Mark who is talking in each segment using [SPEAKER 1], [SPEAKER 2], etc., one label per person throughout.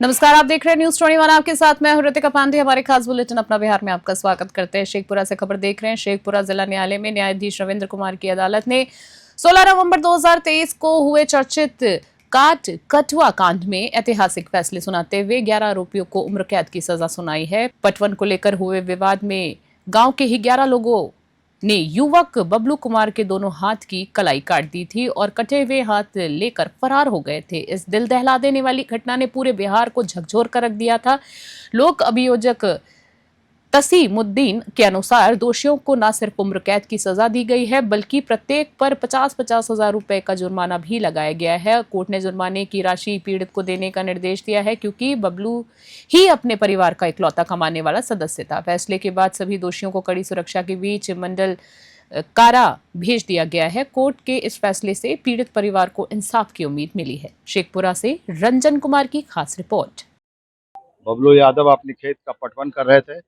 [SPEAKER 1] नमस्कार, आप देख रहे हैं न्यूज 21। आपके साथ मैं हूं ऋतिका पांडे। हमारे खास बुलेटिन अपना बिहार में आपका स्वागत करते हैं। शेखपुरा से खबर देख रहे हैं। शेखपुरा जिला न्यायालय में न्यायाधीश रविंद्र कुमार की अदालत ने 16 नवंबर 2023 को हुए चर्चित काट कठुआ कांड में ऐतिहासिक फैसले सुनाते हुए 11 आरोपियों को उम्र कैद की सजा सुनाई है। पटवन को लेकर हुए विवाद में गांव के ही 11 लोगों ने युवक बबलू कुमार के दोनों हाथ की कलाई काट दी थी और कटे हुए हाथ लेकर फरार हो गए थे। इस दिल दहला देने वाली घटना ने पूरे बिहार को झकझोर कर रख दिया था। लोक अभियोजक तसीमुद्दीन के अनुसार दोषियों को न सिर्फ उम्र कैद की सजा दी गई है, बल्कि प्रत्येक पर 50-50 हजार रुपए का जुर्माना भी लगाया गया है। कोर्ट ने जुर्माने की राशि पीड़ित को देने का निर्देश दिया है, क्योंकि बबलू ही अपने परिवार का इकलौता कमाने वाला सदस्य था। फैसले के बाद सभी दोषियों को कड़ी सुरक्षा के बीच मंडल कारा भेज दिया गया है। कोर्ट के इस फैसले से पीड़ित परिवार को इंसाफ की उम्मीद मिली है। शेखपुरा से रंजन कुमार की खास रिपोर्ट।
[SPEAKER 2] बबलू यादव अपने खेत का पटवन कर रहे थे।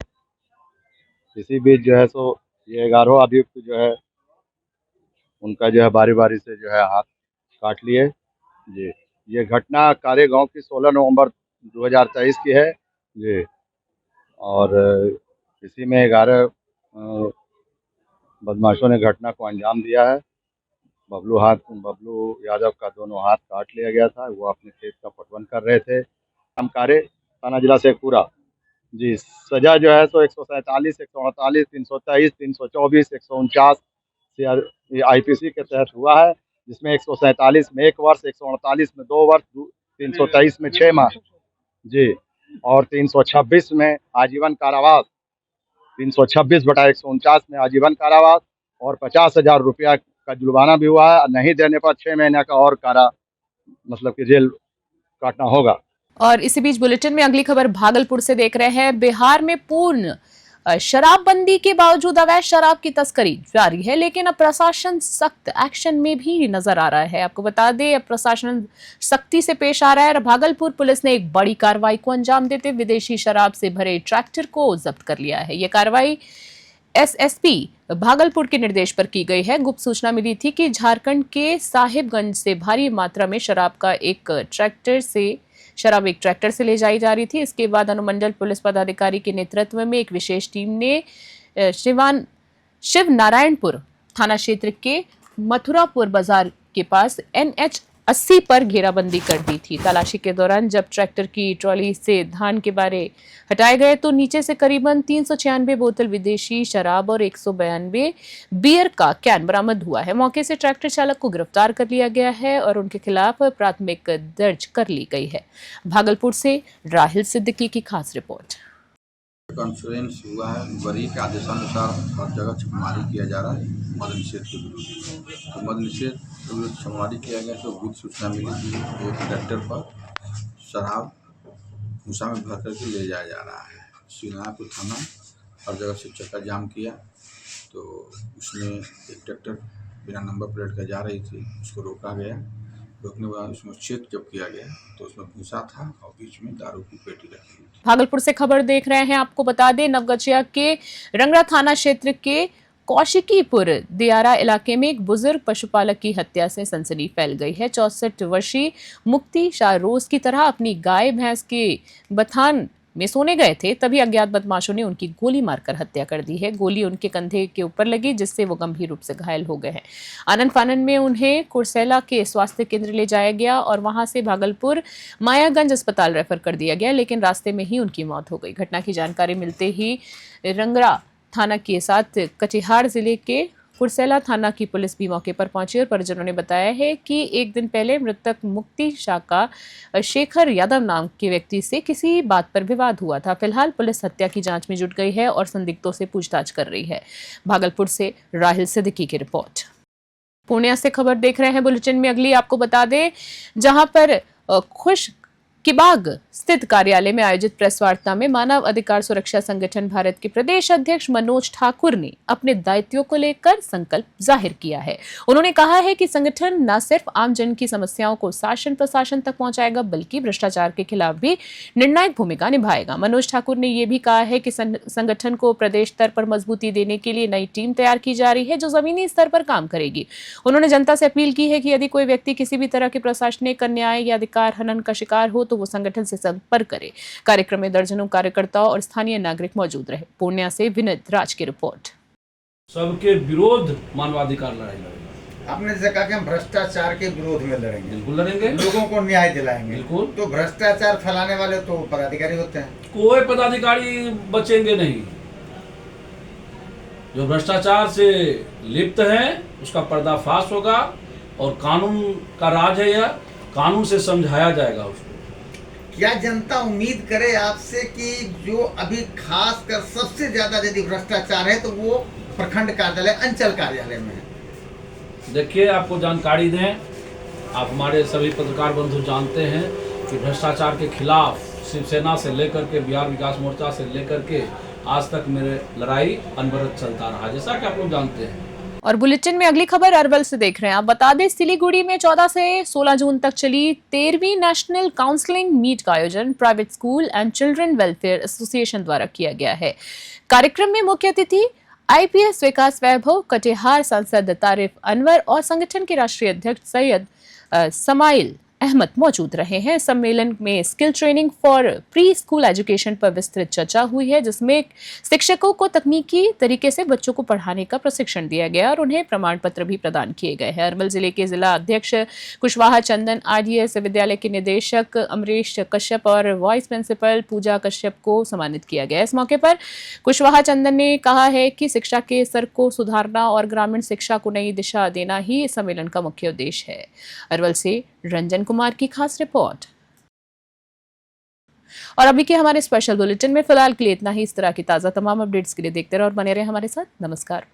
[SPEAKER 2] इसी बीच जो है सो ये 11 अभियुक्त जो है उनका जो है बारी बारी से जो है हाथ काट लिए जी। ये घटना कारे गांव की 16 नवंबर 2023 की है जी। और इसी में 11 बदमाशों ने घटना को अंजाम दिया है। बबलू यादव का दोनों हाथ काट लिया गया था। वो अपने खेत का पटवन कर रहे थे। हम कारे थाना जिला शेखपुरा जी। सजा जो है सो 147, 148, 323, 324, 149 से आईपीसी के तहत हुआ है, जिसमें 147 में 1 वर्ष, 148 में 2 वर्ष, 323 में 6 माह जी, और 326 में आजीवन कारावास, 326/149 में आजीवन कारावास और 50,000 रुपया का जुर्माना भी हुआ है। नहीं देने पर 6 महीने का और कारा मतलब कि जेल काटना होगा।
[SPEAKER 1] और इसी बीच बुलेटिन में अगली खबर भागलपुर से देख रहे हैं। बिहार में पूर्ण शराबबंदी के बावजूद अवैध शराब की तस्करी जारी है, लेकिन अब प्रशासन सख्त एक्शन में भी नजर आ रहा है। आपको बता दें, अब प्रशासन सख्ती से पेश आ रहा है। भागलपुर पुलिस ने एक बड़ी कार्रवाई को अंजाम देते विदेशी शराब से भरे ट्रैक्टर को जब्त कर लिया है। यह कार्रवाई एसएसपी भागलपुर के निर्देश पर की गई है। गुप्त सूचना मिली थी कि झारखंड के साहिबगंज से भारी मात्रा में शराब एक ट्रैक्टर से ले जाई जा रही थी। इसके बाद अनुमंडल पुलिस पदाधिकारी के नेतृत्व में एक विशेष टीम ने शिव नारायणपुर थाना क्षेत्र के मथुरापुर बाजार के पास NH 80 पर घेराबंदी कर दी थी। तलाशी के दौरान जब ट्रैक्टर की ट्रॉली से धान के बारे हटाए गए तो नीचे से करीबन 396 बोतल विदेशी शराब और 192 बियर का कैन बरामद हुआ है। मौके से ट्रैक्टर चालक को गिरफ्तार कर लिया गया है और उनके खिलाफ प्राथमिक दर्ज कर ली गई है। भागलपुर से राहिल सिद्दीकी की खास रिपोर्ट।
[SPEAKER 3] कॉन्फ्रेंस हुआ है। वरी के आदेशानुसार हर जगह छापेमारी किया जा रहा है मद निषेध के विरुद्ध। तो मद निषेध के विरुद्ध छापेमारी किया गया तो गुप्त सूचना मिली कि एक ट्रैक्टर पर शराब भूसा में भर करके ले जाया जा रहा है। श्रीनाथपुर थाना हर जगह से चक्का जाम किया तो उसमें एक ट्रैक्टर बिना नंबर प्लेट का जा रही थी, उसको रोका गया। रोकने के बाद उसमें चेक जब किया गया तो उसमें भूसा था और बीच में दारू की पेटी रखी हुई थी।
[SPEAKER 1] भागलपुर से खबर देख रहे हैं। आपको बता दें, नवगछिया के रंगरा थाना क्षेत्र के कौशिकीपुर दियारा इलाके में एक बुजुर्ग पशुपालक की हत्या से सनसनी फैल गई है। 64 वर्षीय मुक्ति शाह रोज की तरह अपनी गाय भैंस के बथान में सोने गए थे, तभी अज्ञात बदमाशों ने उनकी गोली मारकर हत्या कर दी है। गोली उनके कंधे के ऊपर लगी, जिससे वो गंभीर रूप से घायल हो गए हैं। आनंद फानन में उन्हें कुर्सेला के स्वास्थ्य केंद्र ले जाया गया और वहां से भागलपुर मायागंज अस्पताल रेफर कर दिया गया, लेकिन रास्ते में ही उनकी मौत हो गई। घटना की जानकारी मिलते ही रंगरा थाना के साथ कटिहार जिले के कुर्सेला थाना की पुलिस भी मौके पर पहुंची और परिजनों ने बताया है कि एक दिन पहले मृतक मुक्ति शाह का शेखर यादव नाम के व्यक्ति से किसी बात पर विवाद हुआ था। फिलहाल पुलिस हत्या की जांच में जुट गई है और संदिग्धों से पूछताछ कर रही है। भागलपुर से राहिल सिद्दीकी की रिपोर्ट। पूर्णिया से खबर देख रहे हैं बुलेटिन में अगली। आपको बता दें, जहां पर खुश किबाग स्थित कार्यालय में आयोजित प्रेस वार्ता में मानव अधिकार सुरक्षा संगठन भारत के प्रदेश अध्यक्ष मनोज ठाकुर ने अपने दायित्वों को लेकर संकल्प जाहिर किया है। उन्होंने कहा है कि संगठन न सिर्फ आम जन की समस्याओं को शासन प्रशासन तक पहुंचाएगा, बल्कि भ्रष्टाचार के खिलाफ भी निर्णायक भूमिका निभाएगा। मनोज ठाकुर ने यह भी कहा है कि संगठन को प्रदेश स्तर पर मजबूती देने के लिए नई टीम तैयार की जा रही है, जो जमीनी स्तर पर काम करेगी। उन्होंने जनता से अपील की है कि यदि कोई व्यक्ति किसी भी तरह के प्रशासनिक अन्याय या अधिकार हनन का शिकार हो तो वो संगठन से संपर्क करे। कार्यक्रम में दर्जनों कार्यकर्ता और स्थानीय नागरिक मौजूद रहे। पूर्णिया से विनीत राज की रिपोर्ट।
[SPEAKER 4] सबके विरोध मानवाधिकार लड़ाई लड़ेंगे।
[SPEAKER 5] आपने जैसे कहा कि हम भ्रष्टाचार के विरोध में लड़ेंगे,
[SPEAKER 4] बिल्कुल लड़ेंगे,
[SPEAKER 5] लोगों को न्याय दिलाएंगे।
[SPEAKER 4] बिल्कुल।
[SPEAKER 5] तो भ्रष्टाचार फैलाने वाले तो पदाधिकारी होते हैं।
[SPEAKER 4] कोई पदाधिकारी बचेंगे नहीं। जो भ्रष्टाचार से लिप्त है उसका पर्दाफाश होगा और कानून का राज है, यह कानून से समझाया जाएगा उसको।
[SPEAKER 5] क्या जनता उम्मीद करे आपसे कि जो अभी खास कर सबसे ज्यादा यदि भ्रष्टाचार है तो वो प्रखंड कार्यालय, अंचल कार्यालय में है?
[SPEAKER 4] देखिए, आपको जानकारी दें, आप हमारे सभी पत्रकार बंधु जानते हैं कि भ्रष्टाचार के खिलाफ शिवसेना से लेकर के बिहार विकास मोर्चा से लेकर के आज तक मेरे लड़ाई अनवरत चलता रहा, जैसा कि आप लोग जानते हैं।
[SPEAKER 1] और बुलेटिन में अगली खबर अरवल से देख रहे हैं। आप बता दें, सिलीगुड़ी में 14 से 16 जून तक चली 13वीं नेशनल काउंसलिंग मीट का आयोजन private school and children welfare association द्वारा किया गया है। कार्यक्रम में मुख्य अतिथि IPS विकास वैभव, कटिहार सांसद तारिफ अनवर और संगठन के राष्ट्रीय अध्यक्ष सैयद समाइल अहमद मौजूद रहे हैं। सम्मेलन में skill training for pre school education पर विस्तृत चर्चा हुई है, जिसमें शिक्षकों को तकनीकी तरीके से बच्चों को पढ़ाने का प्रशिक्षण दिया गया और उन्हें प्रमाण पत्र भी प्रदान किए गए हैं। अरवल जिले के जिला अध्यक्ष कुशवाहा चंदन, RDS विद्यालय के निदेशक अमरीश कश्यप और वाइस प्रिंसिपल पूजा कश्यप को सम्मानित किया गया। इस मौके पर कुशवाहा चंदन ने कहा है कि शिक्षा के स्तर को सुधारना और ग्रामीण शिक्षा को नई दिशा देना ही इस सम्मेलन का मुख्य उद्देश्य है। अरवल से रंजन कुमार की खास रिपोर्ट। और अभी के हमारे स्पेशल बुलेटिन में फिलहाल के लिए इतना ही। इस तरह की ताजा तमाम अपडेट्स के लिए देखते रहो और बने रहे हमारे साथ। नमस्कार।